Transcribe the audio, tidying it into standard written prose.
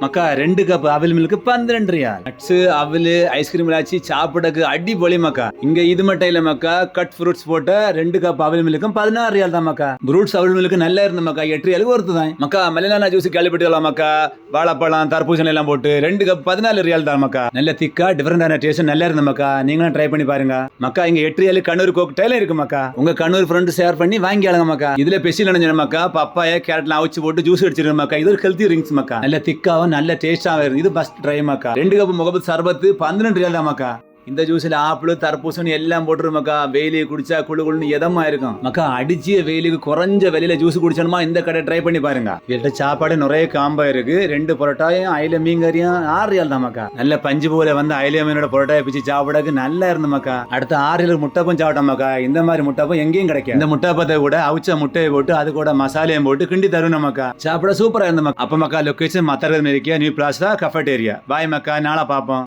மக்கா 2 cup அவில் milk 12 ரியால். Nuts அவில் ice cream ஆச்சு சாப்பிடக்கு அடிபொலி மக்கா. இங்க இது மட்டும் இல்ல மக்கா, கட் ஃப்ரூட்ஸ் போட்ட 2 கப் அவில் மில்க்கும் 16 ரியால் தான் மக்கா. ஃப்ரூட்ஸ் அவில் மில்க் நல்லா இருந்த மக்கா, 8 ரியாலுக்கு ஒருத்து தான் மக்கா. மலைனானா ஜூஸ் கேள்விப்பட்டுக்கலாம் மக்கா, வாழைப்பழம் தர்பூசணி எல்லாம் போட்டு 2 கப் 14 ரியால் தான் மக்கா. நல்ல திக்கா டிஃபரெண்டான டேஸ்ட் நல்லா இருந்த மக்கா. நீங்களும் ட்ரை பண்ணி பாருங்க மக்கா. இங்க 8 ரியாலுக்கு கண்ணூர் கோக்டைல இருக்கு மக்கா. உங்க கண்ணூர் ஃப்ரெண்ட் ஷேர் பண்ணி வாங்கி ஆளுங்க மக்கா. இதுல பெசில் நினைஞ்ச மக்கா, பப்பாயா கேரட்லாம் அவிச்சு போட்டு ஜூஸ் அடிச்சிருக்க மக்கா. இது ஒரு ஹெல்த்தி ட்ரிங்க்ஸ் மக்கா. நல்ல திக்காவும் நல்ல டேஸ்டா இது பஸ்ட் ட்ரை மக்கா. 2 கப் முகபத் சர்பத்து 12 ரியால் தான் மக்கா. இந்த ஜூஸ்ல ஆப்பிள் தர்பூசணி எல்லாம் போட்டுரு மக்கா. வெயிலி குடிச்சா குழு குழுன்னு இதமா இருக்கும் மக்கா. அடிச்சிய வெயிலுக்கு குறைஞ்ச விலையில ஜூஸ் குடிச்சணுமா இந்த கடை ட்ரை பண்ணி பாருங்க. வீட்டு சாப்பாடு நிறைய காம்பா இருக்கு. 2 பரோட்டாயும் அயில மீன்கறியும் 6 ரியால் தான் மக்கா. நல்ல பஞ்சு போல வந்து அயில மீனோட பரோட்டாயை பிச்சு சாப்பிடக்கு நல்லா இருந்து மக்கா. அடுத்த 6 ரியால் முட்டைப்பும் சாப்பிட்டோம் மக்கா. இந்த மாதிரி முட்டைப்பும் எங்கேயும் கிடைக்கும். இந்த முட்டைப்பத்தை கூட அவிச்ச முட்டையை போட்டு அது கூட மசாலையும் போட்டு கிண்டி தருணும் மக்கா. சாப்பிட சூப்பரா இருந்த மக்கா. அப்ப மக்கா லொகேஷன் மத்தரகம் இருக்கே நியூ பிளாஸா கஃபெட்டேரியா. பாய் மக்கா, நாளா பாப்போம்.